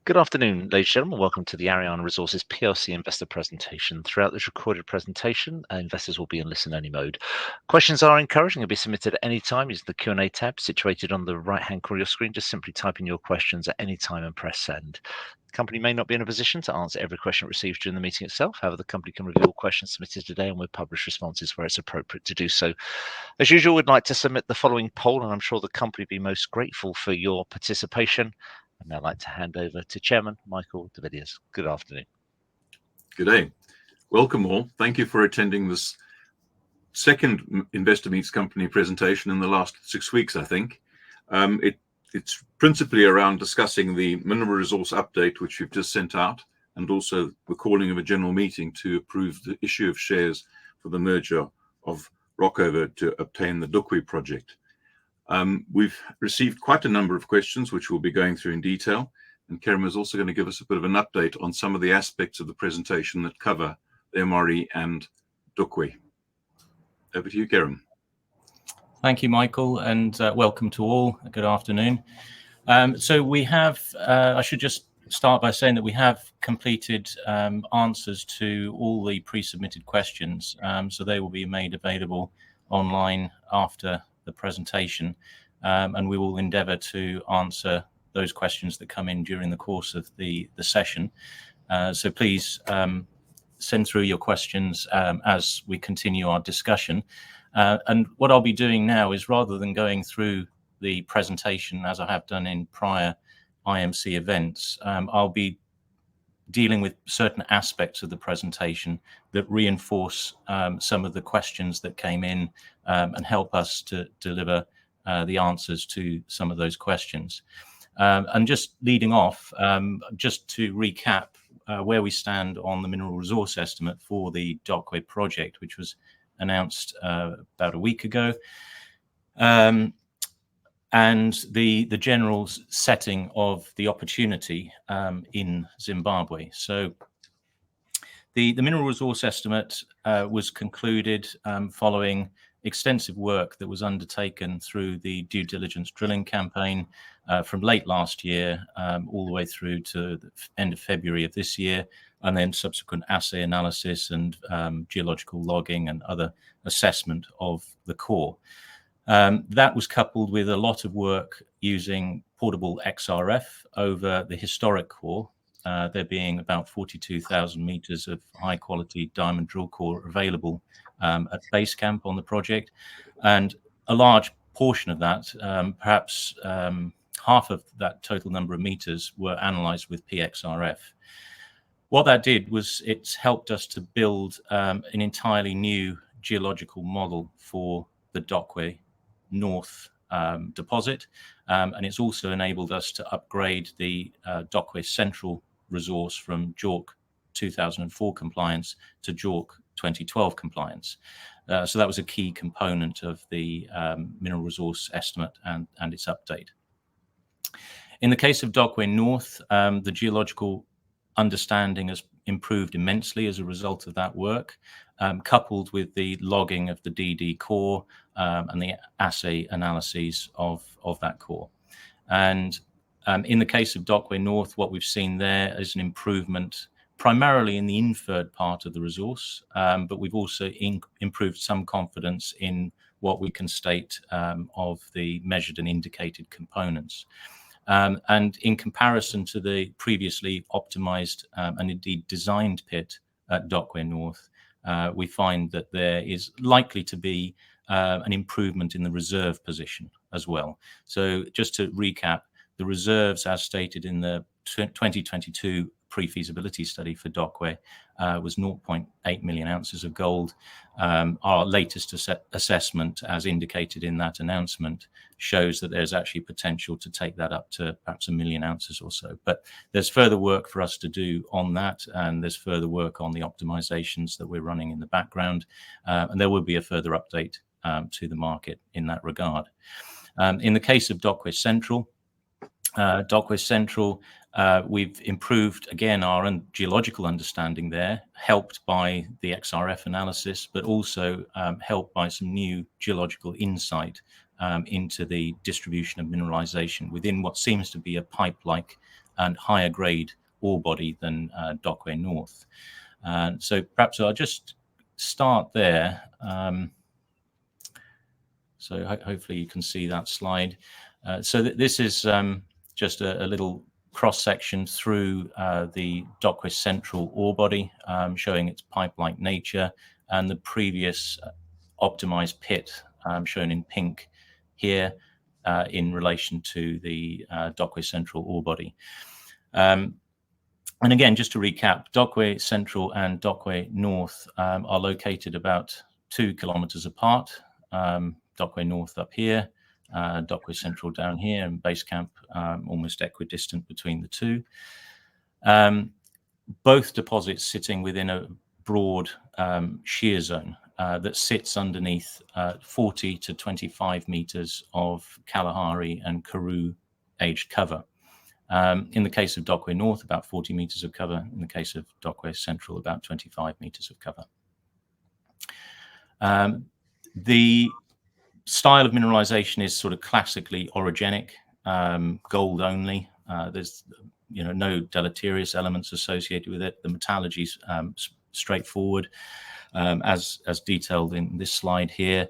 Good afternoon, ladies and gentlemen. Welcome to the ARIANA Resources PLC investor presentation. Throughout this recorded presentation, investors will be in listen-only mode. Questions are encouraged and can be submitted at any time using the Q&A tab situated on the right-hand corner of your screen. Just simply type in your questions at any time and press send. The company may not be in a position to answer every question received during the meeting itself. However, the company can review all questions submitted today and will publish responses where it's appropriate to do so. As usual, we'd like to submit the following poll, and I'm sure the company will be most grateful for your participation. I'd now like to hand over to Chairman Michael Davidius. Good afternoon. Good day. Welcome all. Thank you for attending this second Investor Meets Company presentation in the last 6 weeks, I think. It's principally around discussing the mineral resource update, which we've just sent out, and also the calling of a general meeting to approve the issue of shares for the merger of Rockover to obtain the Dukwe project. We've received quite a number of questions, which we'll be going through in detail. And Kerem is also going to give us a bit of an update on some of the aspects of the presentation that cover the MRE and Dukwe. Over to you, Kerem. Thank you, Michael, and welcome to all. Good afternoon. So we have, I should just start by saying that we have completed answers to all the pre-submitted questions. So they will be made available online after the presentation, and we will endeavour to answer those questions that come in during the course of the session. So please send through your questions as we continue our discussion. And what I'll be doing now is, rather than going through the presentation as I have done in prior IMC events, I'll be dealing with certain aspects of the presentation that reinforce some of the questions that came in and help us to deliver the answers to some of those questions. And just leading off, just to recap where we stand on the mineral resource estimate for the Dukwe project, which was announced about a week ago, and the general setting of the opportunity in Zimbabwe. So the mineral resource estimate was concluded following extensive work that was undertaken through the due diligence drilling campaign from late last year all the way through to the end of February of this year, and then subsequent assay analysis and geological logging and other assessment of the core. That was coupled with a lot of work using portable XRF over the historic core, there being about 42,000 meters of high quality diamond drill core available at base camp on the project. And a large portion of that, perhaps half of that total number of meters, were analyzed with PXRF. What that did was it's helped us to build an entirely new geological model for the Dukwe North deposit, and it's also enabled us to upgrade the Dukwe Central resource from JORC 2004 compliance to JORC 2012 compliance. So that was a key component of the mineral resource estimate and its update. In the case of Dukwe North, the geological understanding has improved immensely as a result of that work, coupled with the logging of the DD core and the assay analyses of that core. And in the case of Dukwe North, what we've seen there is an improvement primarily in the inferred part of the resource, but we've also improved some confidence in what we can state of the measured and indicated components. And in comparison to the previously optimized and indeed designed pit at Dukwe North, we find that there is likely to be an improvement in the reserve position as well. So just to recap, the reserves, as stated in the 2022 pre-feasibility study for Dukwe, was 0.8 million ounces of gold. Our latest assessment, as indicated in that announcement, shows that there's actually potential to take that up to perhaps 1 million ounces or so. But there's further work for us to do on that, and there's further work on the optimizations that we're running in the background, and there will be a further update to the market in that regard. In the case of Dukwe Central, we've improved, again, our geological understanding there, helped by the XRF analysis, but also helped by some new geological insight into the distribution of mineralization within what seems to be a pipe-like and higher grade ore body than Dokwe North. So perhaps I'll just start there. So hopefully you can see that slide. So this is just a little cross-section through the Dokwe Central ore body, showing its pipe-like nature, and the previous optimized pit shown in pink here in relation to the Dokwe Central ore body. And again, just to recap, Dokwe Central and Dokwe North are located about 2 kilometers apart. Dokwe North up here, Dokwe Central down here, and base camp almost equidistant between the two. Both deposits sitting within a broad shear zone that sits underneath 40 to 25 meters of Kalahari and Karoo aged cover. In the case of Dokwe North, about 40 meters of cover. In the case of Dokwe Central, about 25 meters of cover. The style of mineralization is sort of classically orogenic, gold only. There's no deleterious elements associated with it. The metallurgy is straightforward, as detailed in this slide here.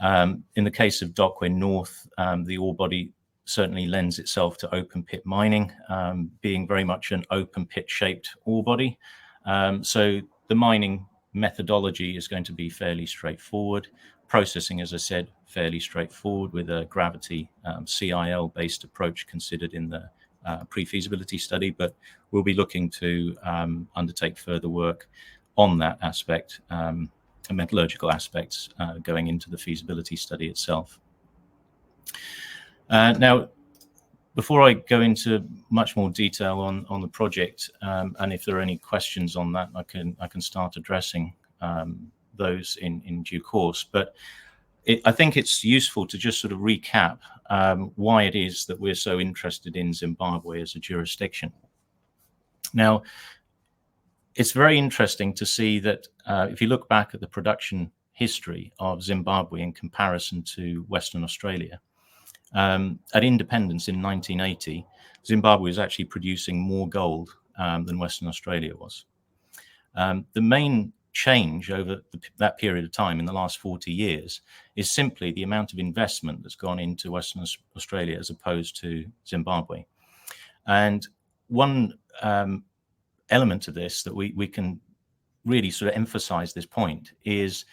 In the case of Dokwe North, the ore body certainly lends itself to open pit mining, being very much an open pit shaped ore body. So the mining methodology is going to be fairly straightforward. Processing, as I said, fairly straightforward with a gravity CIL based approach considered in the pre-feasibility study, but we'll be looking to undertake further work on that aspect, and metallurgical aspects going into the feasibility study itself. Now, before I go into much more detail on the project, and if there are any questions on that, I can start addressing those in due course. But I think it's useful to just sort of recap why it is that we're so interested in Zimbabwe as a jurisdiction. Now, it's very interesting to see that if you look back at the production history of Zimbabwe in comparison to Western Australia, at independence in 1980, Zimbabwe was actually producing more gold than Western Australia was. The main change over that period of time in the last 40 years is simply the amount of investment that's gone into Western Australia as opposed to Zimbabwe. And one element of this that we can really sort of emphasize this point is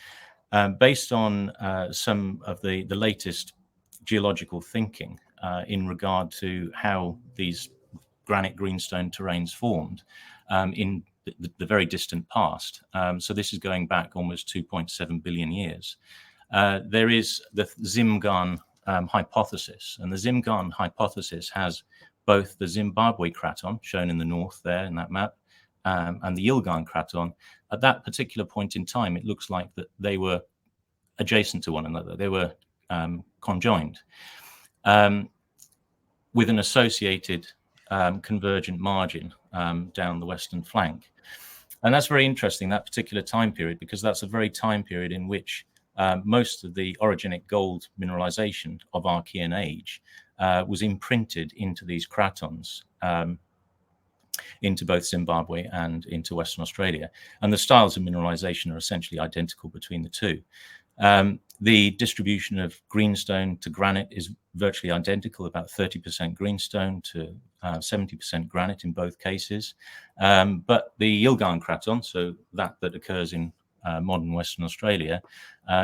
based on some of the latest geological thinking in regard to how these granite greenstone terrains formed in the very distant past. So this is going back almost 2.7 billion years. There is the Zimgarn hypothesis, and the Zimgarn hypothesis has both the Zimbabwe craton shown in the north there in that map and the Yilgarn craton. At that particular point in time, it looks like that they were adjacent to one another. They were conjoined with an associated convergent margin down the western flank. And that's very interesting, that particular time period, because that's a very time period in which most of the orogenic gold mineralization of Archean age was imprinted into these cratons, into both Zimbabwe and into Western Australia. And the styles of mineralization are essentially identical between the two. The distribution of greenstone to granite is virtually identical, about 30% greenstone to 70% granite in both cases. But the Yilgarn craton, so that occurs in modern Western Australia,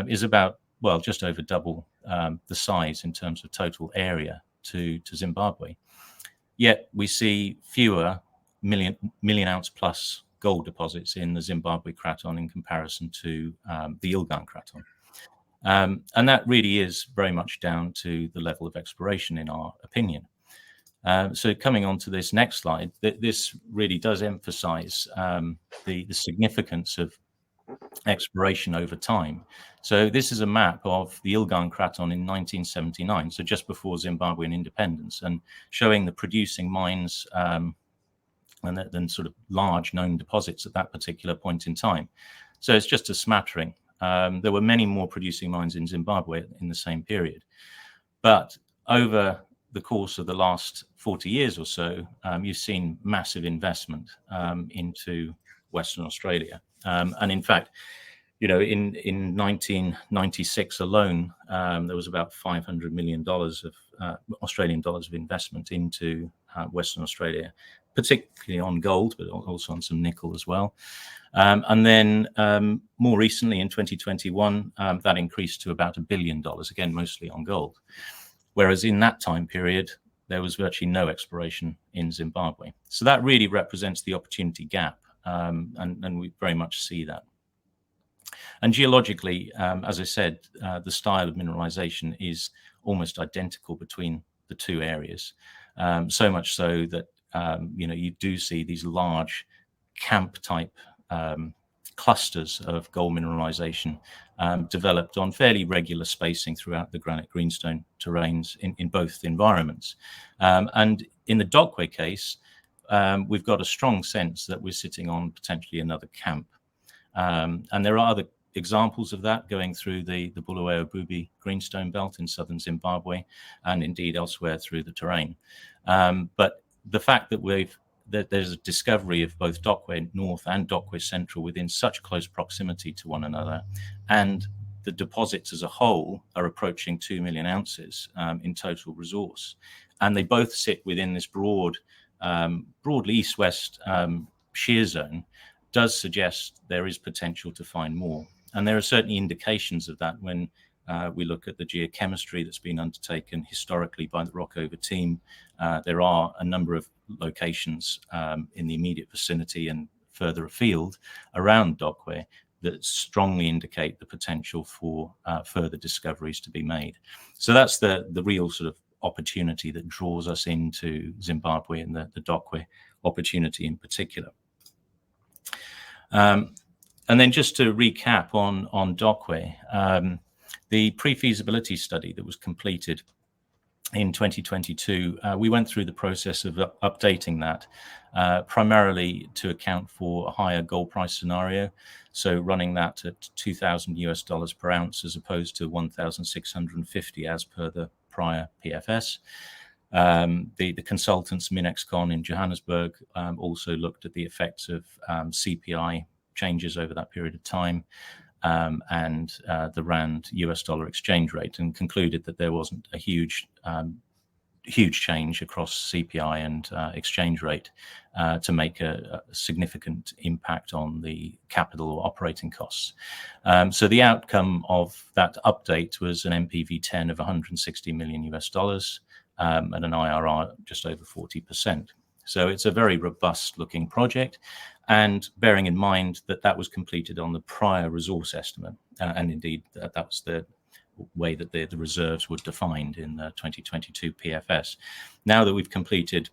is about, well, just over double the size in terms of total area to Zimbabwe. Yet we see fewer million ounce plus gold deposits in the Zimbabwe craton in comparison to the Yilgarn craton. And that really is very much down to the level of exploration, in our opinion. So coming on to this next slide, this really does emphasize the significance of exploration over time. So this is a map of the Yilgarn craton in 1979, so just before Zimbabwean independence, and showing the producing mines and then sort of large known deposits at that particular point in time. So it's just a smattering. There were many more producing mines in Zimbabwe in the same period. But over the course of the last 40 years or so, you've seen massive investment into Western Australia. And in fact, in 1996 alone, there was about $500 million of Australian dollars of investment into Western Australia, particularly on gold, but also on some nickel as well. And then more recently in 2021, that increased to about $1 billion, again, mostly on gold. Whereas in that time period, there was virtually no exploration in Zimbabwe. So that really represents the opportunity gap, and we very much see that. And geologically, as I said, the style of mineralization is almost identical between the two areas. So much so that you do see these large camp type clusters of gold mineralization developed on fairly regular spacing throughout the granite greenstone terrains in both environments. And in the Dokwe case, we've got a strong sense that we're sitting on potentially another camp. And there are other examples of that going through the Bulawayo-Bubi greenstone belt in southern Zimbabwe, and indeed elsewhere through the terrain. But the fact that there's a discovery of both Dokwe North and Dokwe Central within such close proximity to one another, and the deposits as a whole are approaching 2 million ounces in total resource, and they both sit within this broadly east-west shear zone, does suggest there is potential to find more. And there are certainly indications of that when we look at the geochemistry that's been undertaken historically by the Rockover team. There are a number of locations in the immediate vicinity and further afield around Dokwe that strongly indicate the potential for further discoveries to be made. So that's the real sort of opportunity that draws us into Zimbabwe, and the Dokwe opportunity in particular. And then just to recap on Dokwe, the pre-feasibility study that was completed in 2022, we went through the process of updating that, primarily to account for a higher gold price scenario. So running that at $2,000 per ounce as opposed to 1,650 as per the prior PFS. The consultants Minexcon in Johannesburg also looked at the effects of CPI changes over that period of time, and the Rand US dollar exchange rate, and concluded that there wasn't a huge change across CPI and exchange rate to make a significant impact on the capital or operating costs. So the outcome of that update was an NPV10 of $160 million US dollars, and an IRR just over 40%. So it's a very robust looking project, and bearing in mind that that was completed on the prior resource estimate, and indeed that was the way that the reserves were defined in the 2022 PFS. Now that we've completed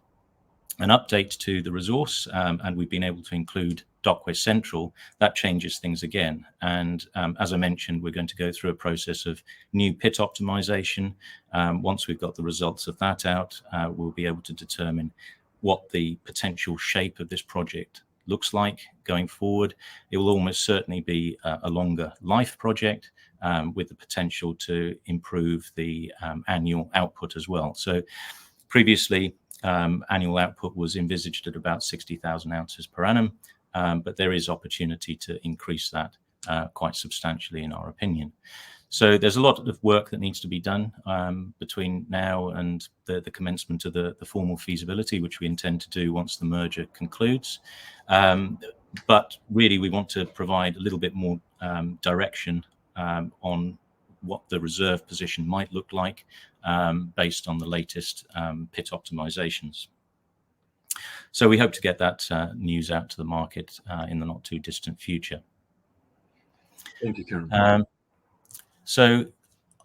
an update to the resource, and we've been able to include Dokwe Central, that changes things again. And as I mentioned, we're going to go through a process of new pit optimization. Once we've got the results of that out, we'll be able to determine what the potential shape of this project looks like going forward. It will almost certainly be a longer life project, with the potential to improve the annual output as well. So previously, annual output was envisaged at about 60,000 ounces per annum, but there is opportunity to increase that quite substantially, in our opinion. So there's a lot of work that needs to be done between now and the commencement of the formal feasibility, which we intend to do once the merger concludes. But really, we want to provide a little bit more direction on what the reserve position might look like based on the latest pit optimizations. So we hope to get that news out to the market in the not too distant future. Thank you, Kieran. So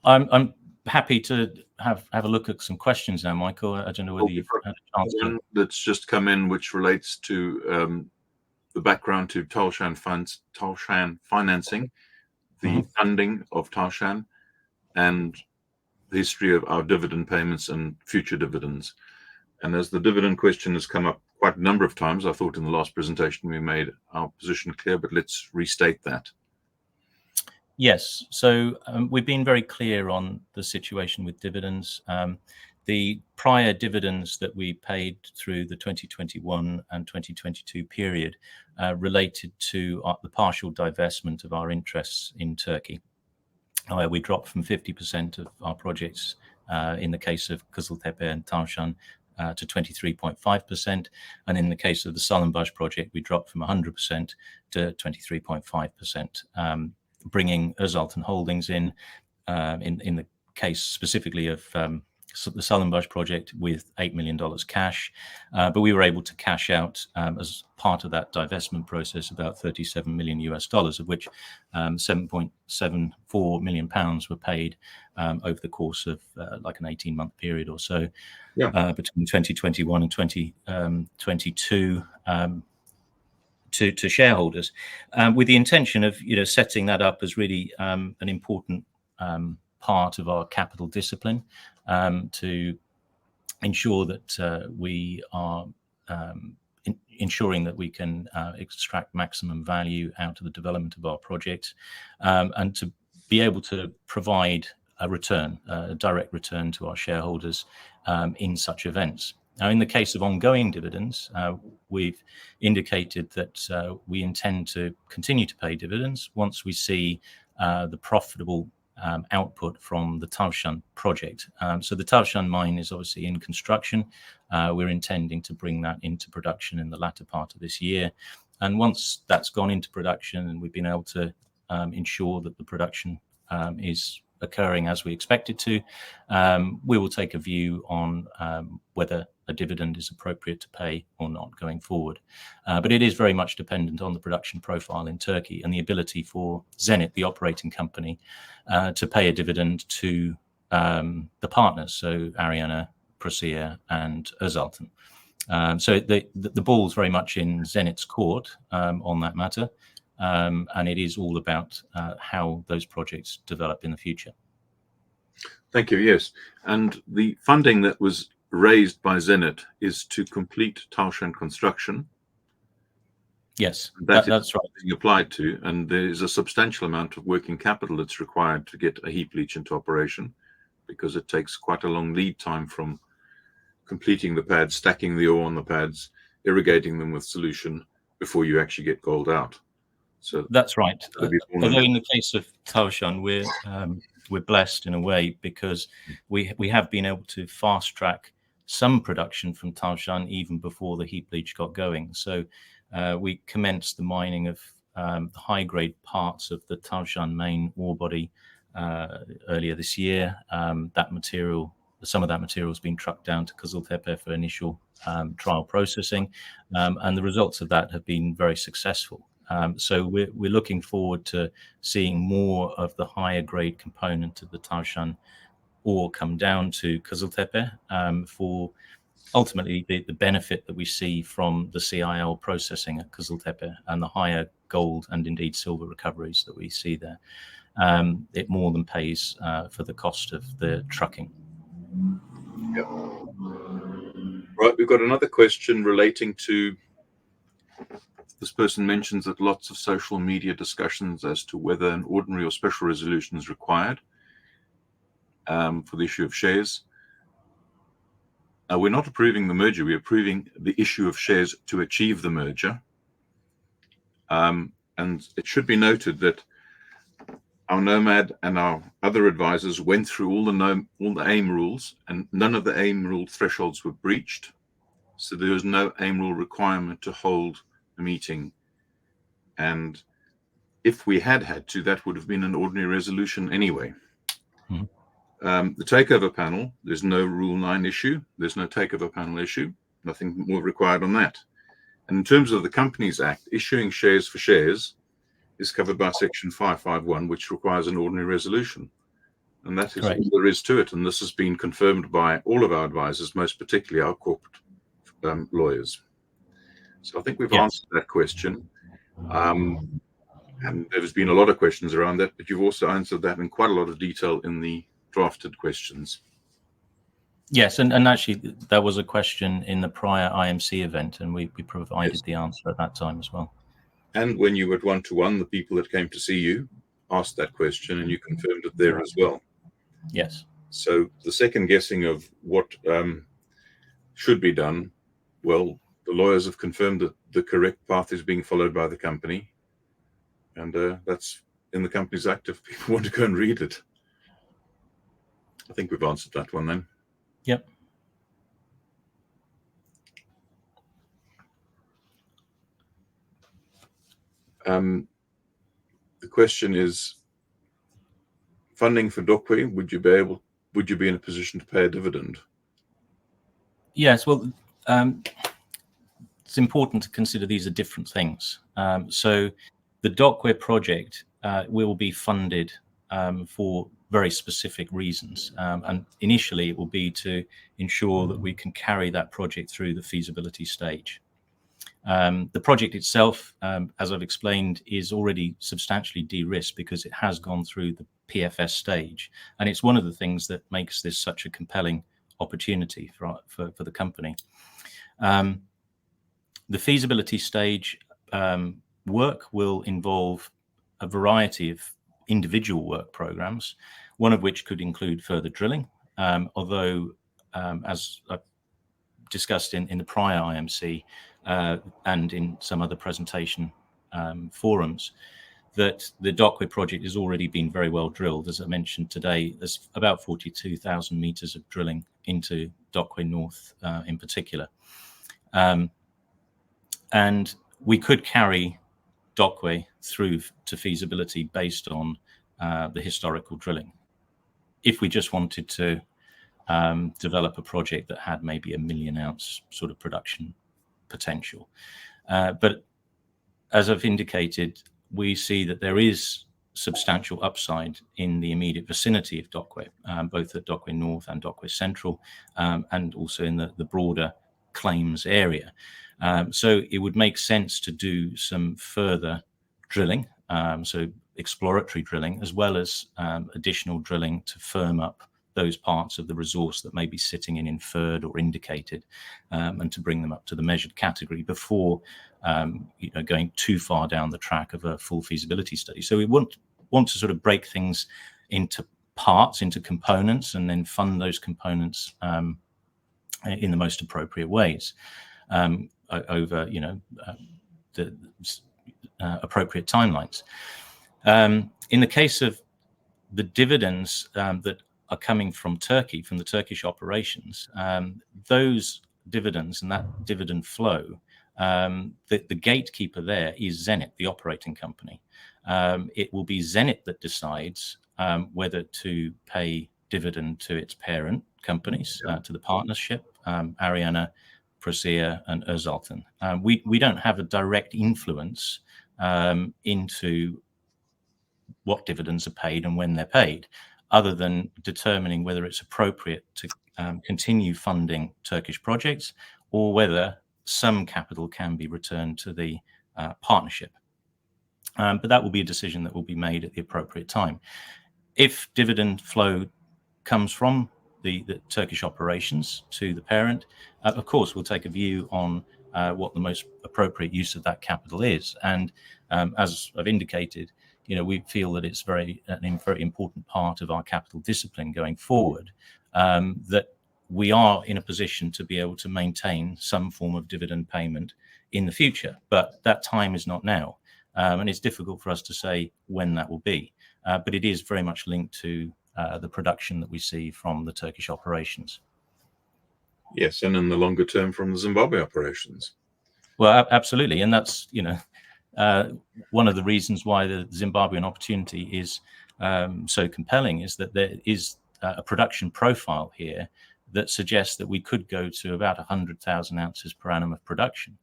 I'm happy to have a look at some questions now, Michael. I don't know whether you've had a chance to. One that's just come in, which relates to the background to Tahlshan financing, the funding of Tahlshan, and the history of our dividend payments and future dividends. And as the dividend question has come up quite a number of times, I thought in the last presentation we made our position clear, but let's restate that. Yes. So we've been very clear on the situation with dividends. the prior dividends that we paid through the 2021 and 2022 period related to the partial divestment of our interests in Turkey. We dropped from 50% of our projects in the case of Kızıltepe and Tavşan to 23.5%. And in the case of the Salınbaş project, we dropped from 100% to 23.5%, bringing Özaltın Holdings in the case specifically of the Salınbaş project with $8 million cash. But we were able to cash out as part of that divestment process about $37 million US, of which 7.74 million pounds were paid over the course of like an 18-month period or so, between 2021 and 2022 to shareholders, with the intention of setting that up as really an important part of our capital discipline, to ensure that we are ensuring that we can extract maximum value out of the development of our projects, and to be able to provide a return, a direct return to our shareholders in such events. Now, in the case of ongoing dividends, we've indicated that we intend to continue to pay dividends once we see the profitable output from the Tavşan project. So the Tavşan mine is obviously in construction. We're intending to bring that into production in the latter part of this year. And once that's gone into production and we've been able to ensure that the production is occurring as we expect it to, we will take a view on whether a dividend is appropriate to pay or not going forward. But it is very much dependent on the production profile in Turkey and the ability for Zenit, the operating company, to pay a dividend to the partners, so ARIANA, Prosia, and Özaltın. So the ball's very much in Zenit's court on that matter, and it is all about how those projects develop in the future. Thank you. Yes, and the funding that was raised by Zenit is to complete Tavşan construction. Yes, that's right. Being applied to, and there is a substantial amount of working capital that's required to get a heap leach into operation, because it takes quite a long lead time from completing the pads, stacking the ore on the pads, irrigating them with solution before you actually get gold out. So that's right. Although in the case of Tavşan, we're blessed in a way because we have been able to fast track some production from Tavşan even before the heap leach got going. So we commenced the mining of the high grade parts of the Tavşan main ore body earlier this year. Some of that material has been trucked down to Kızıltepe for initial trial processing, and the results of that have been very successful. So we're looking forward to seeing more of the higher grade component of the Tavşan ore come down to Kızıltepe for ultimately the benefit that we see from the CIL processing at Kızıltepe and the higher gold and indeed silver recoveries that we see there. It more than pays for the cost of the trucking. Yep. Right, we've got another question relating to, this person mentions that lots of social media discussions as to whether an ordinary or special resolution is required for the issue of shares. We're not approving the merger, we're approving the issue of shares to achieve the merger. And it should be noted that our Nomad and our other advisors went through all the AIM rules, and none of the AIM rule thresholds were breached. So there was no AIM rule requirement to hold a meeting. And if we had to, that would have been an ordinary resolution anyway. The takeover panel, there's no Rule 9 issue. There's no takeover panel issue. Nothing more required on that. And in terms of the Companies Act, issuing shares for shares is covered by Section 551, which requires an ordinary resolution. And that is all there is to it. And this has been confirmed by all of our advisors, most particularly our corporate lawyers. So I think we've answered that question. And there's been a lot of questions around that, but you've also answered that in quite a lot of detail in the drafted questions. Yes, and actually there was a question in the prior IMC event, and we provided the answer at that time as well. And when you were at one-to-one, the people that came to see you asked that question, and you confirmed it there as well. Yes. So the second guessing of what should be done, well, the lawyers have confirmed that the correct path is being followed by the company, and that's in the Companies Act if people want to go and read it. I think we've answered that one then. Yep. The question is, funding for Dokwe, would you be in a position to pay a dividend? Yes, well, it's important to consider these are different things. So the Dokwe project will be funded for very specific reasons. And initially it will be to ensure that we can carry that project through the feasibility stage. The project itself, as I've explained, is already substantially de-risked because it has gone through the PFS stage. And it's one of the things that makes this such a compelling opportunity for the company. The feasibility stage work will involve a variety of individual work programs, one of which could include further drilling, although, as I've discussed in the prior IMC and in some other presentation forums, that the Dokwe project has already been very well drilled. As I mentioned today, there's about 42,000 meters of drilling into Dokwe North in particular. And we could carry Dokwe through to feasibility based on the historical drilling. If we just wanted to develop a project that had maybe 1 million ounce sort of production potential. But as I've indicated, we see that there is substantial upside in the immediate vicinity of Dokwe, both at Dokwe North and Dokwe Central, and also in the broader claims area. So it would make sense to do some further drilling, so exploratory drilling, as well as additional drilling to firm up those parts of the resource that may be sitting in inferred or indicated, and to bring them up to the measured category before going too far down the track of a full feasibility study. So we want to sort of break things into parts, into components, and then fund those components in the most appropriate ways over the appropriate timelines. In the case of the dividends that are coming from Turkey, from the Turkish operations, those dividends and that dividend flow, the gatekeeper there is Zenit, the operating company. It will be Zenit that decides whether to pay dividend to its parent companies, to the partnership, ARIANA, Presea and Özaltın. We don't have a direct influence into what dividends are paid and when they're paid, other than determining whether it's appropriate to continue funding Turkish projects or whether some capital can be returned to the partnership. But that will be a decision that will be made at the appropriate time. If dividend flow comes from the Turkish operations to the parent, of course, we'll take a view on what the most appropriate use of that capital is. And as I've indicated, we feel that it's a very important part of our capital discipline going forward, that we are in a position to be able to maintain some form of dividend payment in the future. But that time is not now. And it's difficult for us to say when that will be. But it is very much linked to the production that we see from the Turkish operations. Yes, and in the longer term from the Zimbabwe operations. Well, absolutely. And that's, one of the reasons why the Zimbabwean opportunity is so compelling, is that there is a production profile here that suggests that we could go to about 100,000 ounces per annum of production.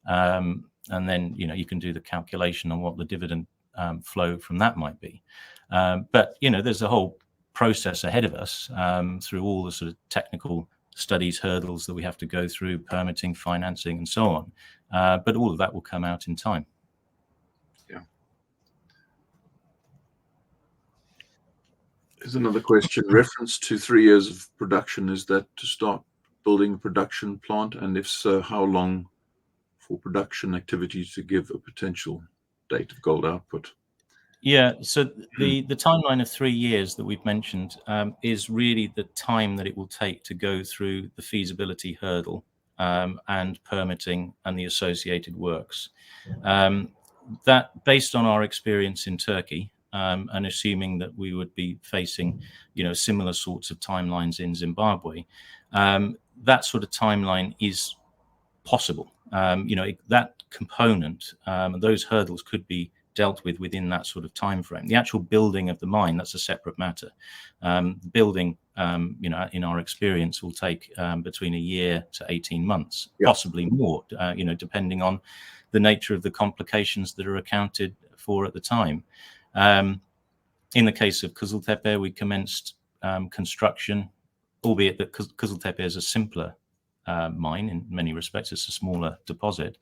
And then, you can do the calculation on what the dividend flow from that might be. But, there's a whole process ahead of us through all the sort of technical studies, hurdles that we have to go through, permitting, financing, and so on. But all of that will come out in time. Yeah. Here's another question. Reference to 3 years of production, is that to start building a production plant? And if so, how long for production activities to give a potential date of gold output? Yeah, so the timeline of 3 years that we've mentioned is really the time that it will take to go through the feasibility hurdle and permitting and the associated works. That, based on our experience in Turkey, and assuming that we would be facing, similar sorts of timelines in Zimbabwe, that sort of timeline is possible. That component, those hurdles could be dealt with within that sort of time frame. The actual building of the mine, that's a separate matter. Building, in our experience, will take between a year to 18 months, possibly more, depending on the nature of the complications that are accounted for at the time. In the case of Kızıltepe, we commenced construction, albeit that Kızıltepe is a simpler mine in many respects. It's a smaller deposit.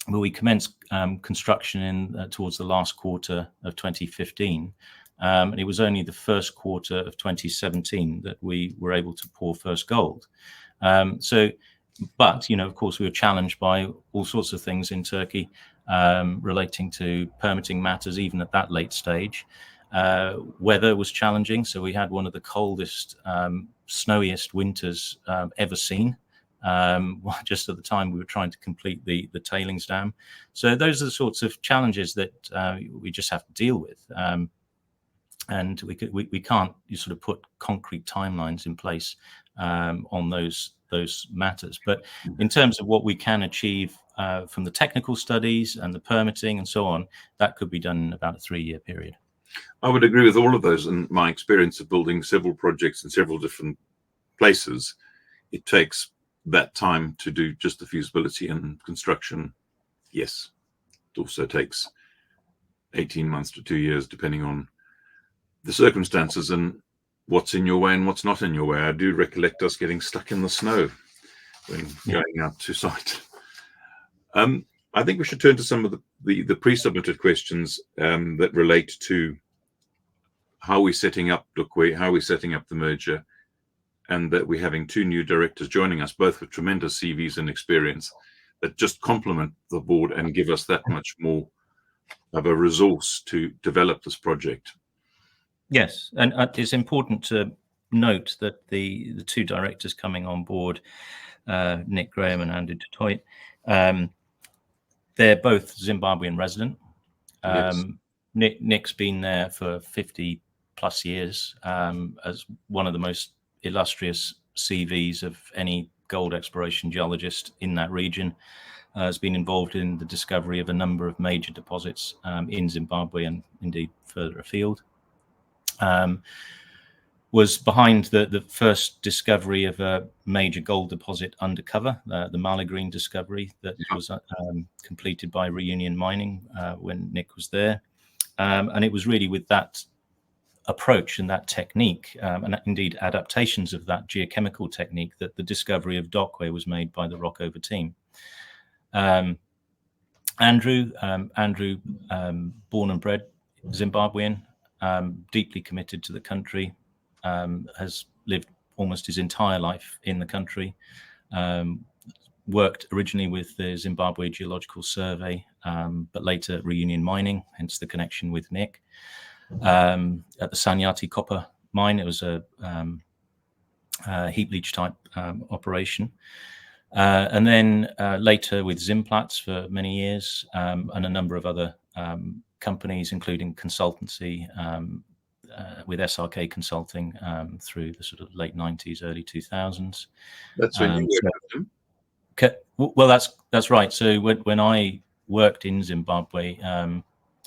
But we commenced construction towards the last quarter of 2015. And it was only the first quarter of 2017 that we were able to pour first gold. But, of course, we were challenged by all sorts of things in Turkey relating to permitting matters, even at that late stage. Weather was challenging. So we had one of the coldest, snowiest winters ever seen. Just at the time we were trying to complete the tailings dam. So those are the sorts of challenges that we just have to deal with. And we can't sort of put concrete timelines in place on those matters. But in terms of what we can achieve from the technical studies and the permitting and so on, that could be done in about a 3-year period. I would agree with all of those. And my experience of building several projects in several different places, it takes that time to do just the feasibility and construction. Yes, it also takes 18 months to 2 years, depending on the circumstances and what's in your way and what's not in your way. I do recollect us getting stuck in the snow when going out to site. I think we should turn to some of the pre-submitted questions that relate to how we're setting up Dukwe, how we're setting up the merger, and that we're having 2 new directors joining us, both with tremendous CVs and experience that just complement the board and give us that much more of a resource to develop this project. Yes, and it's important to note that the 2 directors coming on board, Nick Graham and Andrew Dutoit, they're both Zimbabwean resident. Yes. Nick's been there for 50 plus years as one of the most illustrious CVs of any gold exploration geologist in that region. Has been involved in the discovery of a number of major deposits in Zimbabwe and indeed further afield. Was behind the first discovery of a major gold deposit undercover, the Malagreen discovery that was completed by Reunion Mining when Nick was there. And it was really with that approach and that technique, and indeed adaptations of that geochemical technique, that the discovery of Dukwe was made by the Rockover team. Andrew, born and bred Zimbabwean, deeply committed to the country, has lived almost his entire life in the country, worked originally with the Zimbabwe Geological Survey, but later Reunion Mining, hence the connection with Nick. At the Sanyati copper mine, it was a heap leach type operation. And then later with Zimplats for many years, and a number of other companies, including consultancy with SRK Consulting through the sort of late 90s, early 2000s. That's when you worked with them? Well, that's right. So when I worked in Zimbabwe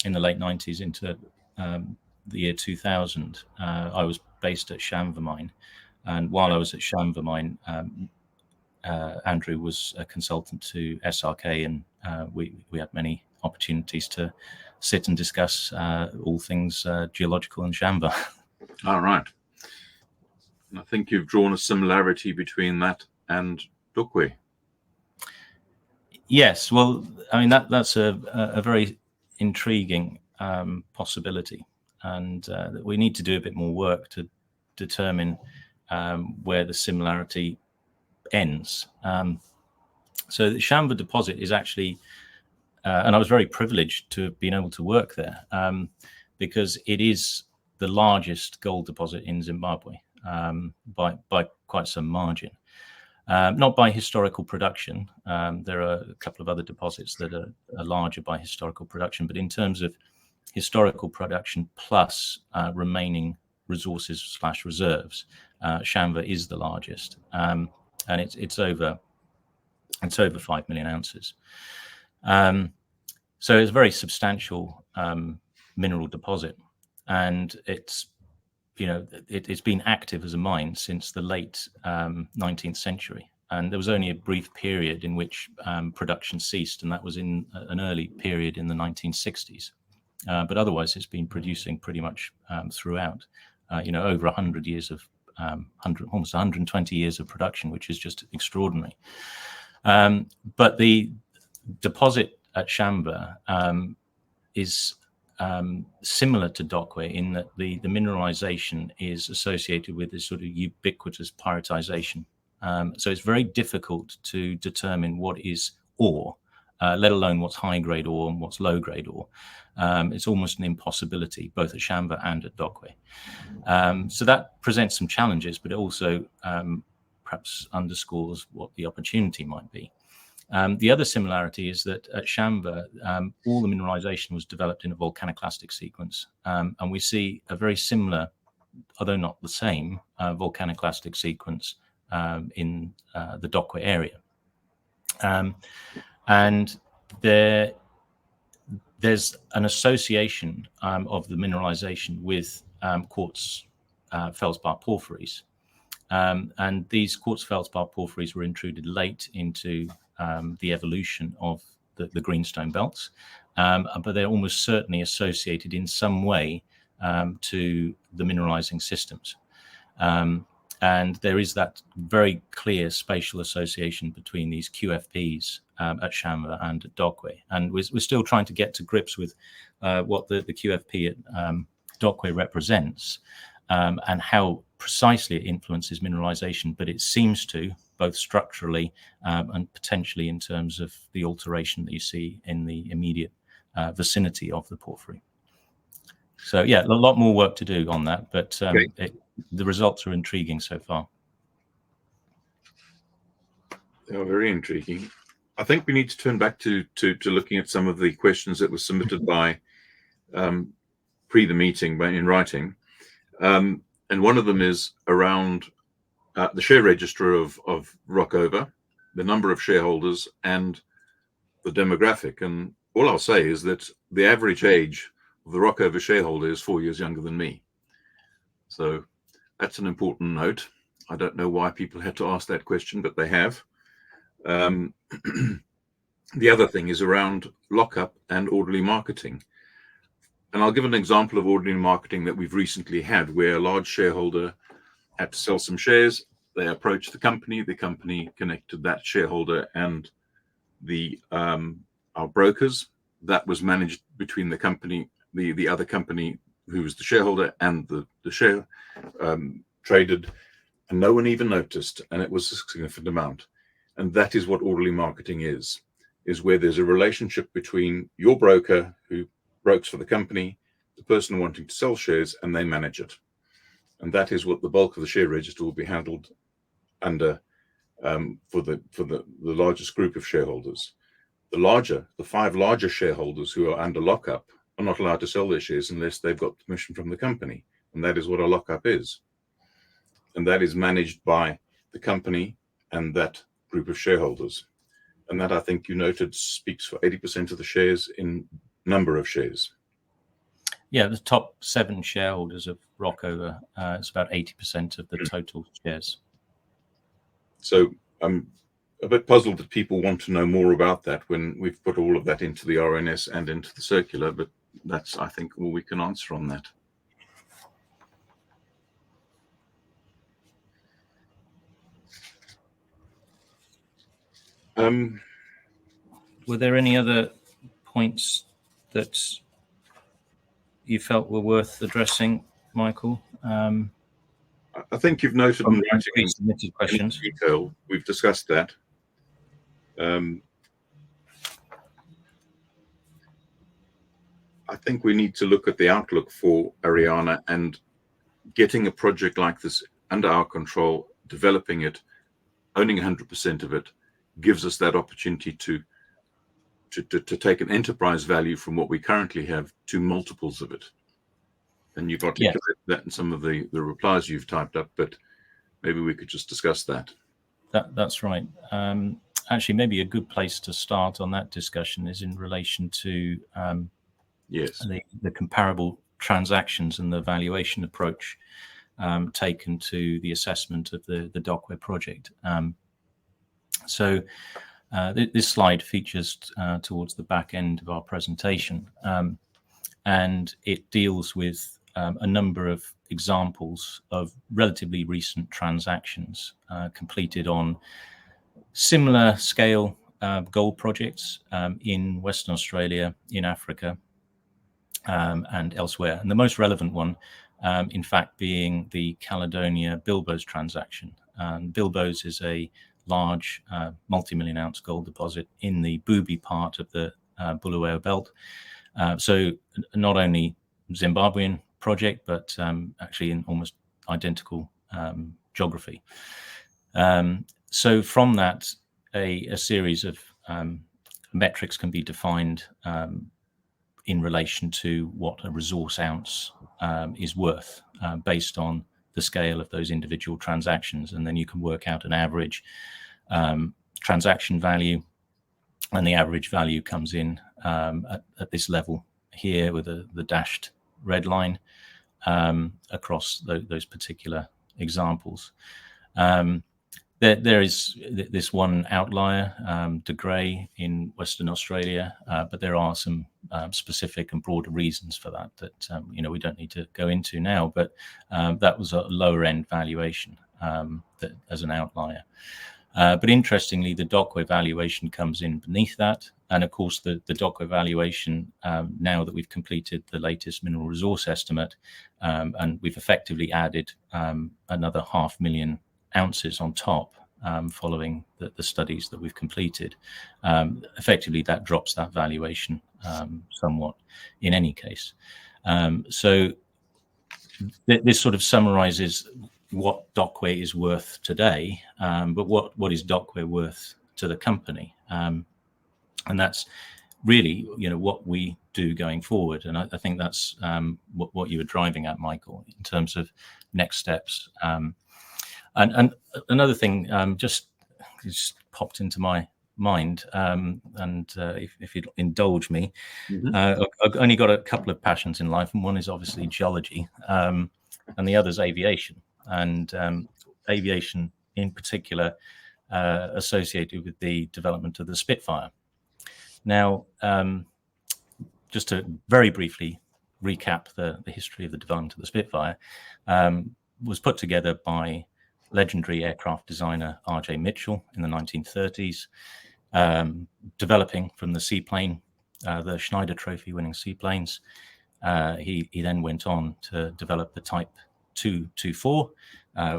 in the late 90s into the year 2000, I was based at Shamva Mine. And while I was at Shamva Mine, Andrew was a consultant to SRK, and we had many opportunities to sit and discuss all things geological in Shamva. All right. I think you've drawn a similarity between that and Dukwe. Yes, well, I mean that's a very intriguing possibility, and we need to do a bit more work to determine where the similarity ends. So the Shamva deposit is actually and I was very privileged to have been able to work there, because it is the largest gold deposit in Zimbabwe, by quite some margin. Not by historical production. There are a couple of other deposits that are larger by historical production, but in terms of historical production plus remaining resources / reserves, Shamva is the largest, and it's over 5 million ounces. So it's a very substantial mineral deposit, and it's been active as a mine since the late 19th century. And there was only a brief period in which production ceased, and that was in an early period in the 1960s. But otherwise, it's been producing pretty much throughout. Over 100 years of almost 120 years of production, which is just extraordinary. But the deposit at Shamva is similar to Dokwe in that the mineralization is associated with this sort of ubiquitous pyritization. So it's very difficult to determine what is ore, let alone what's high-grade ore and what's low-grade ore. It's almost an impossibility, both at Shamva and at Dokwe. So that presents some challenges, but it also perhaps underscores what the opportunity might be. The other similarity is that at Shamva, all the mineralization was developed in a volcaniclastic sequence. And we see a very similar, although not the same, volcaniclastic sequence in the Dokwe area. And there's an association of the mineralization with quartz feldspar porphyries. And these quartz feldspar porphyries were intruded late into the evolution of the greenstone belts, but they're almost certainly associated in some way to the mineralizing systems. And there is that very clear spatial association between these QFPs at Shamva and at Dokwe. And we're still trying to get to grips with what the QFP at Dokwe represents and how precisely it influences mineralization, but it seems to, both structurally and potentially in terms of the alteration that you see in the immediate vicinity of the porphyry. So yeah, a lot more work to do on that, but the results are intriguing so far. They are very intriguing. I think we need to turn back to looking at some of the questions that were submitted by pre the meeting in writing. And one of them is around the share register of Rockover, the number of shareholders, and the demographic. And all I'll say is that the average age of the Rockover shareholder is 4 years younger than me. So that's an important note. I don't know why people had to ask that question, but they have. The other thing is around lockup and orderly marketing. And I'll give an example of orderly marketing that we've recently had, where a large shareholder had to sell some shares. They approached the company connected that shareholder and our brokers. That was managed between the company, the other company who was the shareholder, and the share traded, and no one even noticed, and it was a significant amount. And that is what orderly marketing is where there's a relationship between your broker who brokes for the company, the person wanting to sell shares, and they manage it. And that is what the bulk of the share register will be handled under for the largest group of shareholders. The 5 larger shareholders who are under lockup are not allowed to sell their shares unless they've got permission from the company. And that is what a lockup is. And that is managed by the company and that group of shareholders. And that, I think you noted, speaks for 80% of the shares in number of shares. Yeah, the top 7 shareholders of Rockover, it's about 80% of the total shares. So I'm a bit puzzled that people want to know more about that when we've put all of that into the RNS and into the circular, but that's, I think, all we can answer on that. Were there any other points that you felt were worth addressing, Michael? I think you've noted in writing submitted questions. In detail. We've discussed that. I think we need to look at the outlook for Ariana, and getting a project like this under our control, developing it, owning 100% of it, gives us that opportunity to take an enterprise value from what we currently have to multiples of it. And you've articulated that in some of the replies you've typed up, but maybe we could just discuss that. That's right. Actually, maybe a good place to start on that discussion is in relation to the comparable transactions and the valuation approach taken to the assessment of the Dockware project. So this slide features towards the back end of our presentation, and it deals with a number of examples of relatively recent transactions completed on similar scale gold projects in Western Australia, in Africa, and elsewhere. And the most relevant one, in fact, being the Caledonia Bilboes transaction. Bilboes is a large multi-million ounce gold deposit in the Bubi part of the Bulawayo Belt. So not only Zimbabwean project, but actually in almost identical geography. So from that, a series of metrics can be defined in relation to what a resource ounce is worth based on the scale of those individual transactions. And then you can work out an average transaction value, and the average value comes in at this level here with the dashed red line across those particular examples. There is this one outlier, De Grey in Western Australia, but there are some specific and broader reasons for that we don't need to go into now. But that was a lower end valuation as an outlier. But interestingly, the Dockware valuation comes in beneath that. And of course, the Dockware valuation, now that we've completed the latest mineral resource estimate, and we've effectively added another 500,000 ounces on top following the studies that we've completed, effectively that drops that valuation somewhat in any case. So this sort of summarizes what Dockware is worth today, but what is Dockware worth to the company? And that's really, what we do going forward. And I think that's what you were driving at, Michael, in terms of next steps. And another thing just popped into my mind, and if you'd indulge me, I've only got a couple of passions in life, and one is obviously geology, and the other is aviation, and aviation in particular associated with the development of the Spitfire. Now, just to very briefly recap the history of the development of the Spitfire, was put together by legendary aircraft designer R.J. Mitchell in the 1930s, developing from the seaplane, the Schneider Trophy winning seaplanes. He then went on to develop the Type 224,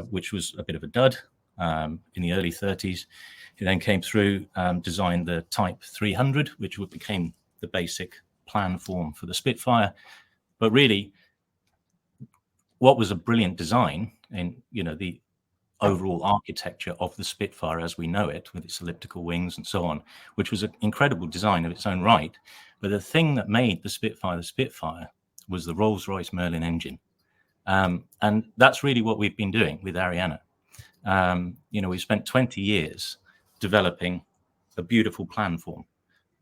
which was a bit of a dud in the early 30s. He then came through, designed the Type 300, which became the basic plan form for the Spitfire. But really, what was a brilliant design in the overall architecture of the Spitfire as we know it, with its elliptical wings and so on, which was an incredible design of its own right. But the thing that made the Spitfire was the Rolls-Royce Merlin engine. And that's really what we've been doing with Ariana. We've spent 20 years developing a beautiful plan form.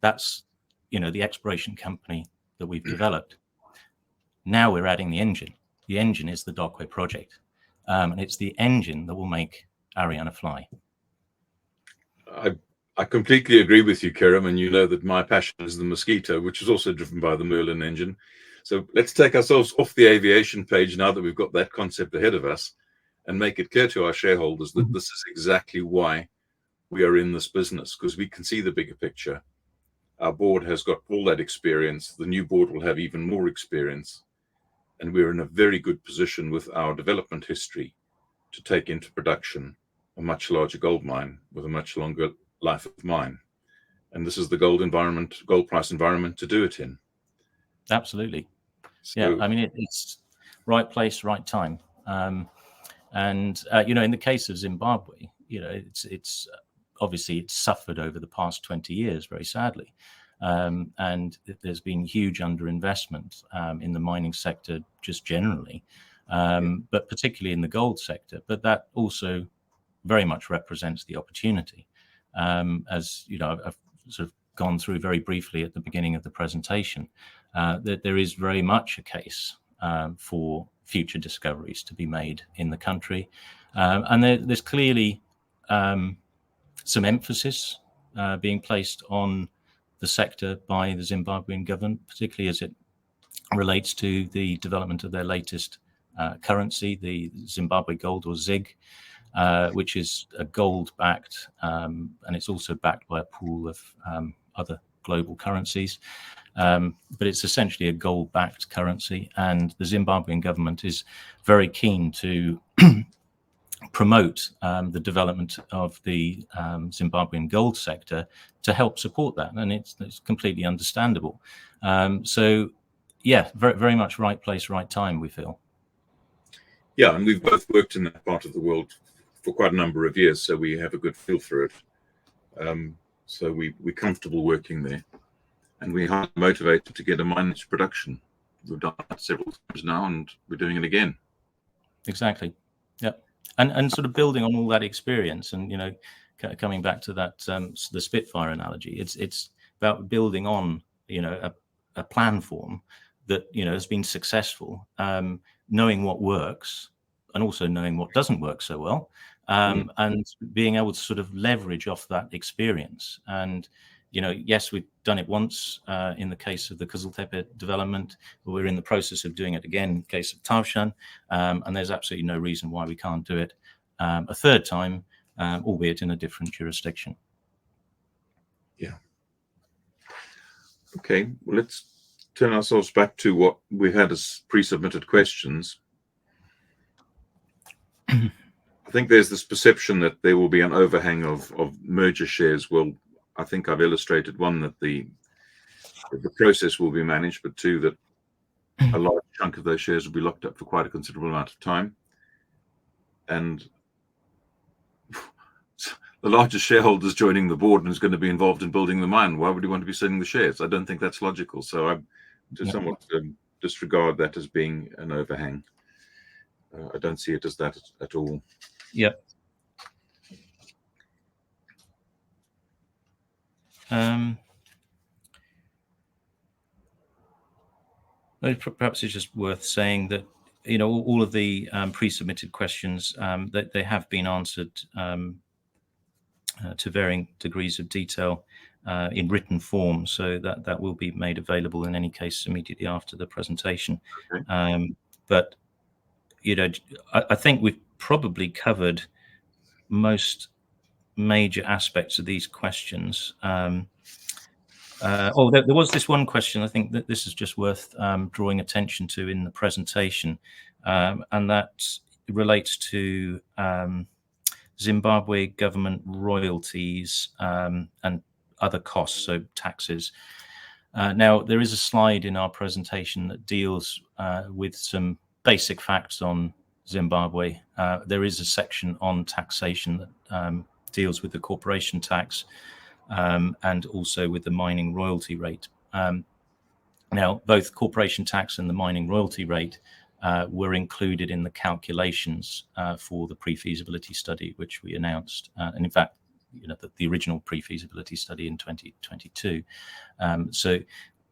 That's, the exploration company that we've developed. Now we're adding the engine. The engine is the Dockware project. And it's the engine that will make Ariana fly. I completely agree with you, Kerem, and you know that my passion is the Mosquito, which is also driven by the Merlin engine. So let's take ourselves off the aviation page now that we've got that concept ahead of us, and make it clear to our shareholders that this is exactly why we are in this business, because we can see the bigger picture. Our board has got all that experience. The new board will have even more experience. And we're in a very good position with our development history to take into production a much larger gold mine with a much longer life of mine. And this is the gold price environment to do it in. Absolutely. So, Yeah, I mean, it's right place, right time. And in the case of Zimbabwe, it's obviously it's suffered over the past 20 years, very sadly. And there's been huge underinvestment in the mining sector just generally, but particularly in the gold sector. But that also very much represents the opportunity. As you know, I've sort of gone through very briefly at the beginning of the presentation, that there is very much a case for future discoveries to be made in the country. And there's clearly some emphasis being placed on the sector by the Zimbabwean government, particularly as it relates to the development of their latest currency, the Zimbabwe Gold, or ZiG, which is a gold-backed, and it's also backed by a pool of other global currencies. But it's essentially a gold-backed currency, and the Zimbabwean government is very keen to promote the development of the Zimbabwean gold sector to help support that, and it's completely understandable. So, yeah, very, very much right place, right time, we feel. yeah, and we've both worked in that part of the world for quite a number of years, so we have a good feel for it. So we're comfortable working there, and we're highly motivated to get a mine into production. We've done that several times now, and we're doing it again. Exactly. Yeah. And sort of building on all that experience, and coming back to that the Spitfire analogy, it's about building on a plan form that has been successful, knowing what works and also knowing what doesn't work so well, and being able to sort of leverage off that experience. And yes, we've done it once in the case of the Kızıltepe development. We're in the process of doing it again in the case of Tavşan, and there's absolutely no reason why we can't do it a third time, albeit in a different jurisdiction. Yeah. Okay, well, let's turn ourselves back to what we had as pre-submitted questions. I think there's this perception that there will be an overhang of merger shares. Well, I think I've illustrated, one, that the process will be managed, but two, that a large chunk of those shares will be locked up for quite a considerable amount of time. And the largest shareholder is joining the board and is going to be involved in building the mine. Why would he want to be selling the shares? I don't think that's logical. So I somewhat disregard that as being an overhang. I don't see it as that at all. Yeah. Perhaps it's just worth saying that all of the pre-submitted questions that they have been answered to varying degrees of detail in written form, so that will be made available in any case immediately after the presentation. Okay. But I think we've probably covered most major aspects of these questions. There was this one question, I think that this is just worth drawing attention to in the presentation, and that relates to Zimbabwe government royalties and other costs, so taxes. Now, there is a slide in our presentation that deals with some basic facts on Zimbabwe. There is a section on taxation that deals with the corporation tax, and also with the mining royalty rate. Now, both corporation tax and the mining royalty rate were included in the calculations for the pre-feasibility study, which we announced, and in fact, the original pre-feasibility study in 2022. So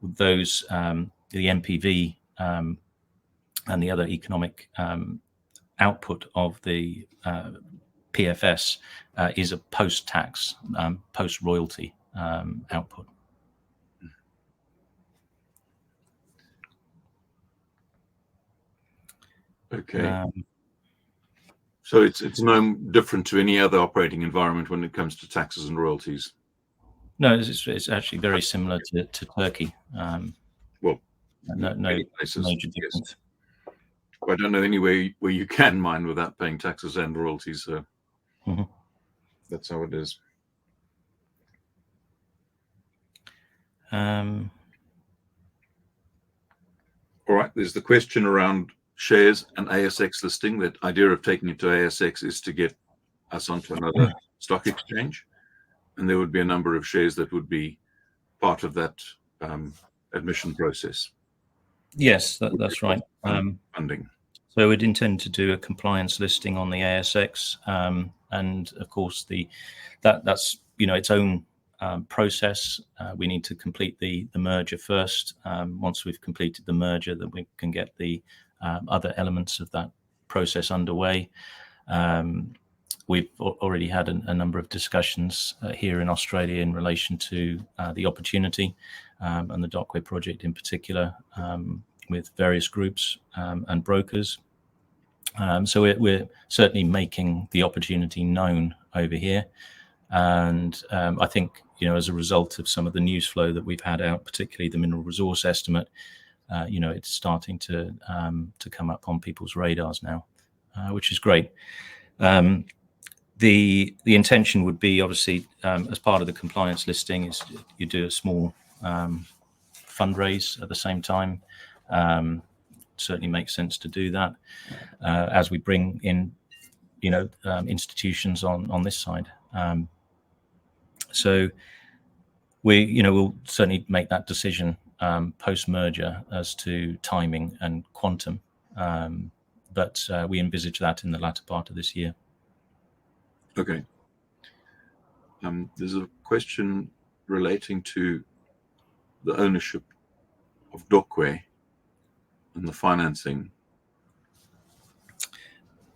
those, the NPV and the other economic output of the PFS is a post-tax, post-royalty output. Okay. So it's no different to any other operating environment when it comes to taxes and royalties? No, it's actually very similar to Turkey. Well, no places, major difference. Yes. Well, I don't know any way where you can mine without paying taxes and royalties, so that's how it is. All right. There's the question around shares and ASX listing. That idea of taking it to ASX is to get us onto another stock exchange, and there would be a number of shares that would be part of that admission process. Yes, that's right. Funding. So we'd intend to do a compliance listing on the ASX, and of course that's its own process. We need to complete the merger first. Once we've completed the merger, then we can get the other elements of that process underway. We've already had a number of discussions here in Australia in relation to the opportunity and the Dockware project in particular, with various groups and brokers. So we're certainly making the opportunity known over here. And I think, as a result of some of the news flow that we've had out, particularly the mineral resource estimate, it's starting to come up on people's radars now, which is great. The intention would be, obviously, as part of the compliance listing, is you do a small fundraise at the same time. Certainly makes sense to do that as we bring in, institutions on this side. So we'll certainly make that decision post-merger as to timing and quantum, but we envisage that in the latter part of this year. Okay. There's a question relating to the ownership of Dockware and the financing.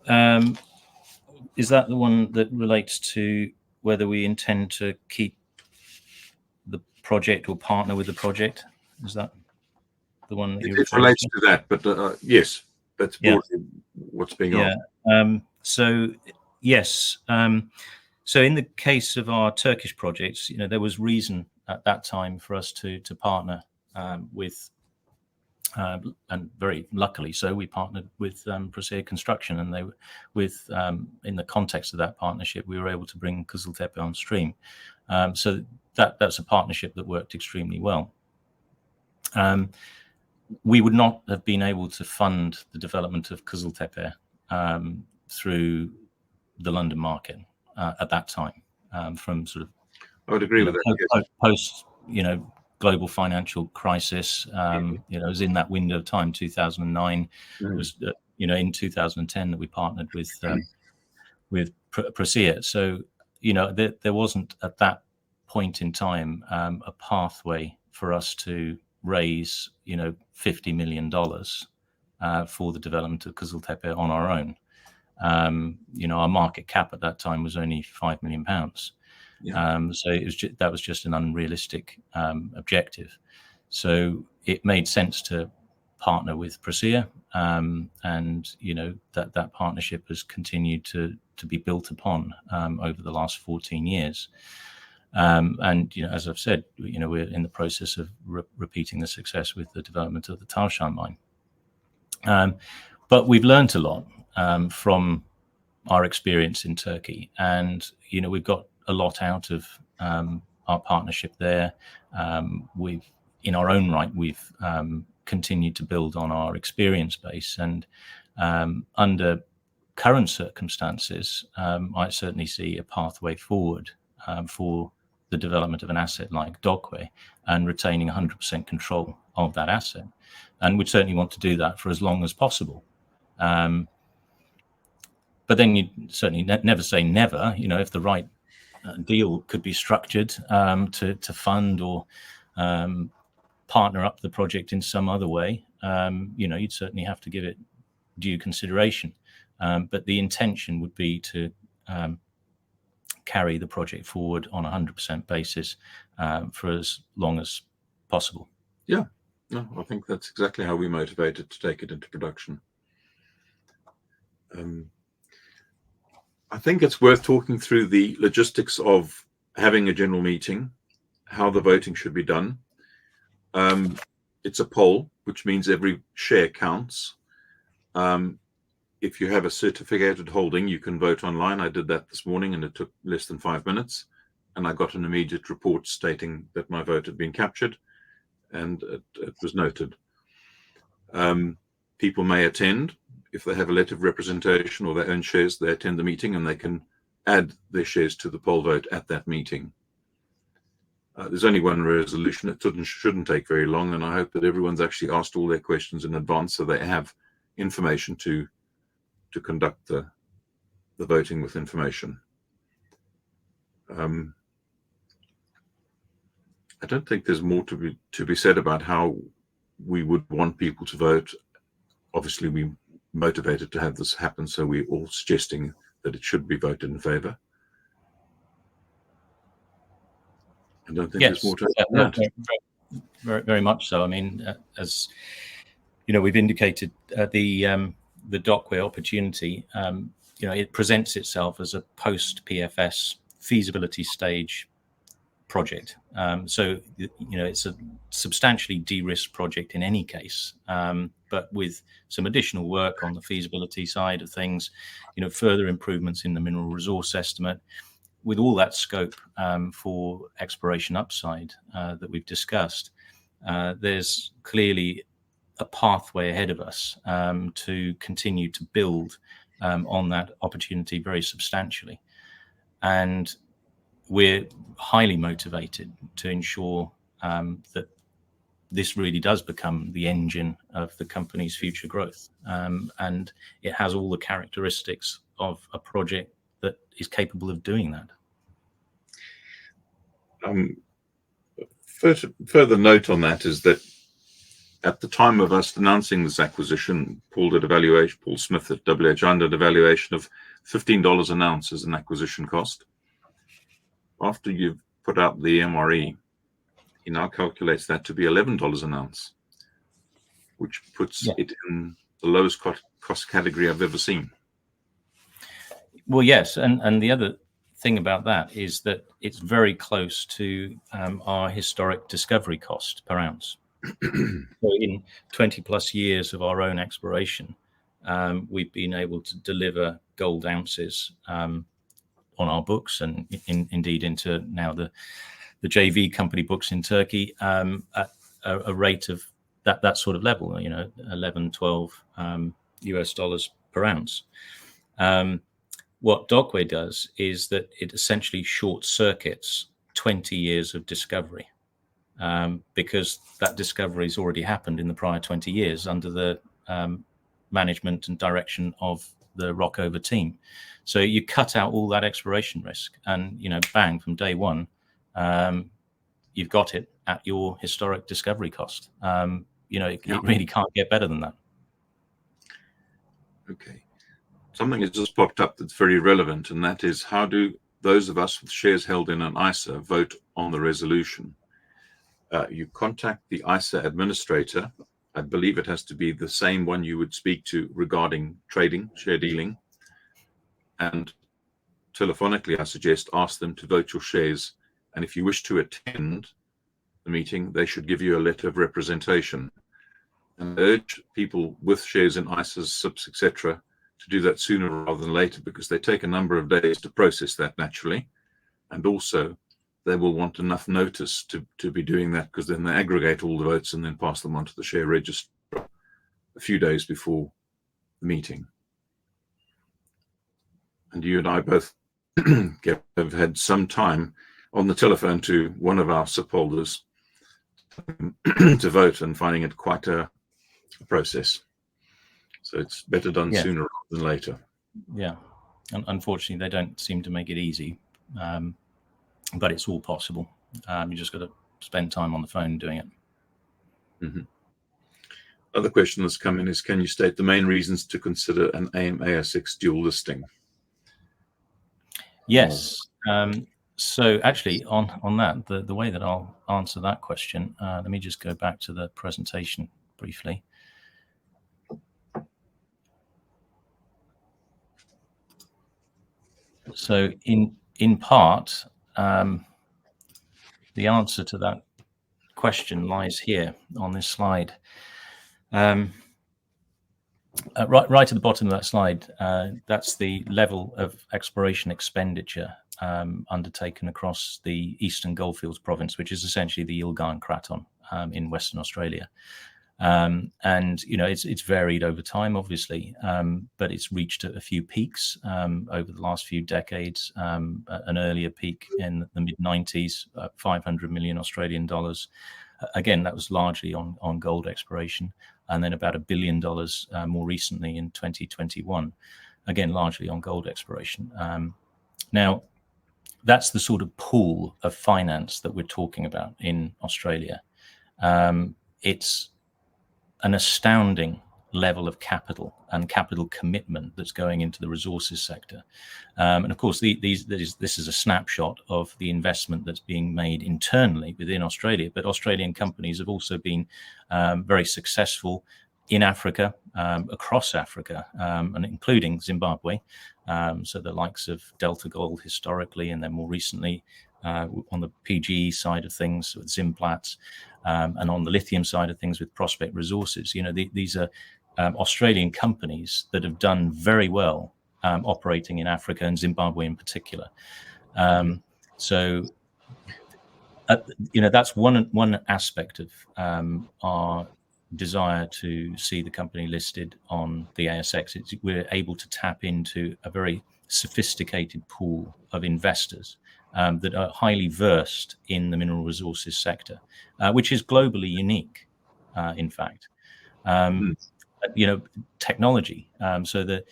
Is that the one that relates to whether we intend to keep the project or partner with the project? Is that the one that it relates to that, but yes, that's what's being asked. So yes. So in the case of our Turkish projects, there was reason at that time for us to partner with, and very luckily so, we partnered with Prussia Construction, and in the context of that partnership, we were able to bring Kızıltepe on stream. So that's a partnership that worked extremely well. We would not have been able to fund the development of Kızıltepe through the London market at that time, from sort of, I would agree with that. Post, global financial crisis. It was in that window of time, 2009. It was, in 2010 that we partnered with Prussia. So, there wasn't at that point in time a pathway for us to raise, $50 million for the development of Kızıltepe on our own. Our market cap at that time was only £5 million. So that was just an unrealistic objective. So it made sense to partner with Prussia, and that partnership has continued to be built upon over the last 14 years. And as I've said, we're in the process of repeating the success with the development of the Tavşan mine. But we've learned a lot from our experience in Turkey, and we've got a lot out of our partnership there. In our own right, we've continued to build on our experience base, and under current circumstances, I certainly see a pathway forward for the development of an asset like Dockware and retaining 100% control of that asset. And we'd certainly want to do that for as long as possible. But then you certainly never say never. If the right deal could be structured to fund or partner up the project in some other way, you'd certainly have to give it due consideration. But the intention would be to carry the project forward on a 100% basis for as long as possible. Yeah, no, I think that's exactly how we motivated to take it into production. I think it's worth talking through the logistics of having a general meeting, how the voting should be done. It's a poll, which means every share counts. If you have a certificated holding, you can vote online. I did that this morning, and it took less than 5 minutes. And I got an immediate report stating that my vote had been captured, and it was noted. People may attend if they have a letter of representation or their own shares. They attend the meeting and they can add their shares to the poll vote at that meeting. There's only one resolution. It shouldn't take very long, and I hope that everyone's actually asked all their questions in advance so they have information to conduct the voting with information. I don't think there's more to be said about how we would want people to vote. Obviously, we're motivated to have this happen, so we're all suggesting that it should be voted in favour. I don't think there's more to add than that. Very, very much so. I mean, as you know, we've indicated the Dockware opportunity. You know, it presents itself as a post-PFS feasibility stage project. So, you know, it's a substantially de-risked project in any case, but with some additional work on the feasibility side of things, you know, further improvements in the mineral resource estimate, with all that scope for exploration upside that we've discussed, there's clearly a pathway ahead of us to continue to build on that opportunity very substantially. And we're highly motivated to ensure that this really does become the engine of the company's future growth. And it has all the characteristics of a project that is capable of doing that. Further note on that is that at the time of us announcing this acquisition, Paul Smith at WHI did a valuation of $15 an ounce as an acquisition cost. After you've put out the MRE, he now calculates that to be $11 an ounce, which puts it in the lowest cost category I've ever seen. Well, yes, and the other thing about that is that it's very close to our historic discovery cost per ounce. So in 20 plus years of our own exploration, we've been able to deliver gold ounces on our books, and indeed into now the JV company books in Turkey at a rate of that sort of level, you know, 11, 12 US dollars per ounce. What Dockware does is that it essentially short circuits 20 years of discovery, because that discovery has already happened in the prior 20 years under the management and direction of the Rockover team. So you cut out all that exploration risk, and, you know, bang, from day one, you've got it at your historic discovery cost. You know, it really can't get better than that. Okay. Something has just popped up that's very relevant, and that is, how do those of us with shares held in an ISA vote on the resolution? You contact the ISA administrator. I believe it has to be the same one you would speak to regarding trading, share dealing. And telephonically, I suggest, ask them to vote your shares. And if you wish to attend the meeting, they should give you a letter of representation. And I urge people with shares in ISAs, SIPs, etc., to do that sooner rather than later, because they take a number of days to process that naturally. And also, they will want enough notice to be doing that, because then they aggregate all the votes and then pass them on to the share register a few days before the meeting. And you and I both have had some time on the telephone to one of our SIP holders to vote, and finding it quite a process. So it's better done sooner rather than later. Yeah. And unfortunately, they don't seem to make it easy, but it's all possible. You just got to spend time on the phone doing it. Mm-hmm. Other question that's come in is, can you state the main reasons to consider an AIM-ASX dual listing? Yes. So actually, on that, the way that I'll answer that question, let me just go back to the presentation briefly. So in part, the answer to that question lies here on this slide. Right at the bottom of that slide, that's the level of exploration expenditure undertaken across the Eastern Goldfields province, which is essentially the Yilgarn Craton in Western Australia. And it's varied over time, obviously, but it's reached a few peaks over the last few decades. An earlier peak in the mid 90s, 500 million Australian dollars. Again, that was largely on gold exploration, and then about $1 billion more recently in 2021, again largely on gold exploration. Now, that's the sort of pool of finance that we're talking about in Australia. It's an astounding level of capital and capital commitment that's going into the resources sector. And of course, this is a snapshot of the investment that's being made internally within Australia, but Australian companies have also been very successful in Africa, across Africa, and including Zimbabwe. So the likes of Delta Gold historically, and then more recently on the PGE side of things with Zimplats, and on the lithium side of things with Prospect Resources. These are Australian companies that have done very well operating in Africa and Zimbabwe in particular. So that's one aspect of our desire to see the company listed on the ASX. We're able to tap into a very sophisticated pool of investors that are highly versed in the mineral resources sector, which is globally unique, in fact. Technology. So that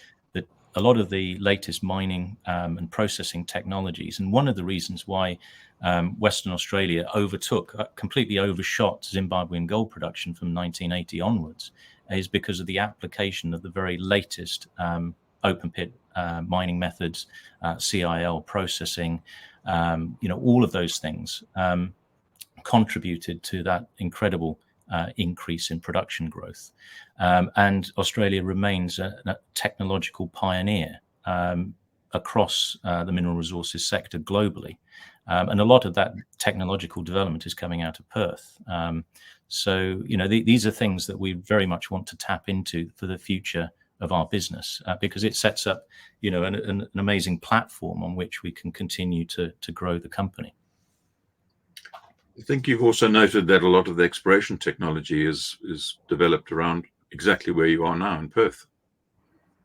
a lot of the latest mining and processing technologies, and one of the reasons why Western Australia completely overshot Zimbabwean gold production from 1980 onwards, is because of the application of the very latest open pit mining methods, CIL processing. All of those things contributed to that incredible increase in production growth. And Australia remains a technological pioneer across the mineral resources sector globally. And a lot of that technological development is coming out of Perth. So these are things that we very much want to tap into for the future of our business, because it sets up an amazing platform on which we can continue to grow the company. I think you've also noted that a lot of the exploration technology is developed around exactly where you are now in Perth.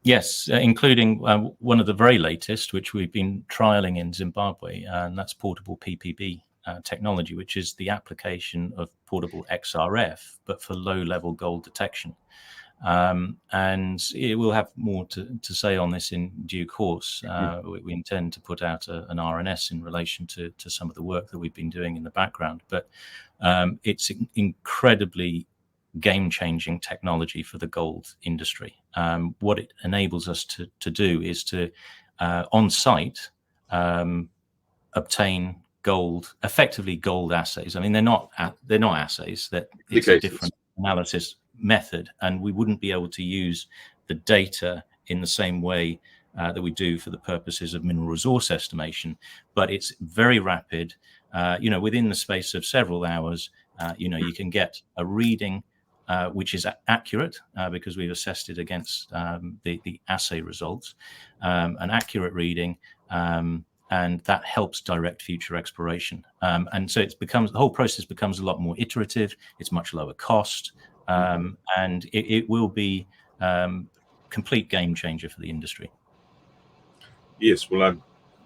Yes, including one of the very latest, which we've been trialing in Zimbabwe, and that's portable PPB technology, which is the application of portable XRF, but for low-level gold detection. And we'll have more to say on this in due course. We intend to put out an RNS in relation to some of the work that we've been doing in the background. But it's incredibly game-changing technology for the gold industry. What it enables us to do is to, on site, obtain effectively gold assays. I mean, they're not assays. It's a different analysis method, and we wouldn't be able to use the data in the same way that we do for the purposes of mineral resource estimation. But it's very rapid. Within the space of several hours, you can get a reading which is accurate because we've assessed it against the assay results, an accurate reading, and that helps direct future exploration. And so the whole process becomes a lot more iterative. It's much lower cost, and it will be complete game changer for the industry. Yes, well, I've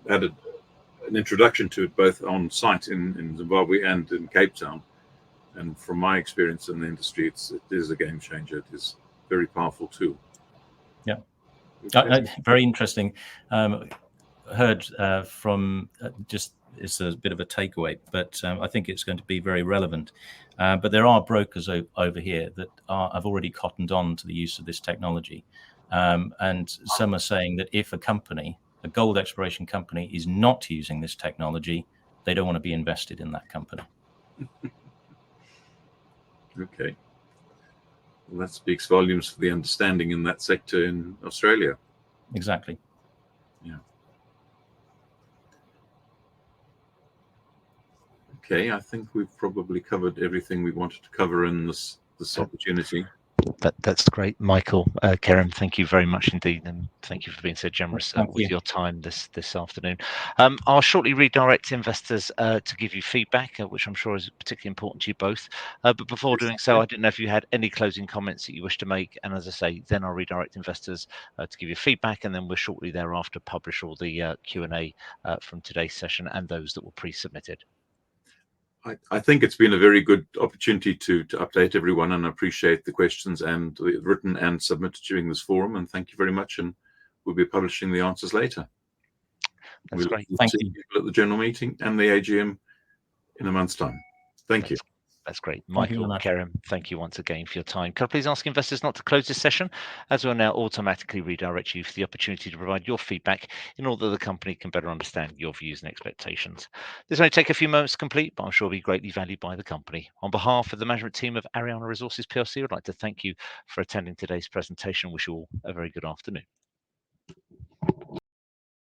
added an introduction to it both on site in Zimbabwe and in Cape Town. And from my experience in the industry, it is a game changer. It is a very powerful tool. Yeah, very interesting. Heard from just it's a bit of a takeaway, but I think it's going to be very relevant. But there are brokers over here that have already cottoned on to the use of this technology, and some are saying that if a gold exploration company, is not using this technology, they don't want to be invested in that company. Okay. Well, that speaks volumes for the understanding in that sector in Australia. Exactly. Yeah. Okay, I think we've probably covered everything we wanted to cover in this opportunity. That's great, Michael. Kerem, thank you very much indeed, and thank you for being so generous with your time this afternoon. I'll shortly redirect investors to give you feedback, which I'm sure is particularly important to you both. But before doing so, I didn't know if you had any closing comments that you wish to make, and as I say, then I'll redirect investors to give you feedback, and then we'll shortly thereafter publish all the Q&A from today's session and those that were pre-submitted. I think it's been a very good opportunity to update everyone, and I appreciate the questions and the written and submitted during this forum. And thank you very much. And we'll be publishing the answers later. That's great. Thank you. People at the general meeting and the AGM in a month's time. Thank you. That's great. Michael, Kerem, thank you once again for your time. Can I please ask investors not to close this session, as we'll now automatically redirect you for the opportunity to provide your feedback in order that the company can better understand your views and expectations. This may take a few moments to complete, but I'm sure will be greatly valued by the company. On behalf of the management team of ARIANA Resources PLC, I'd like to thank you for attending today's presentation. Wish you all a very good afternoon.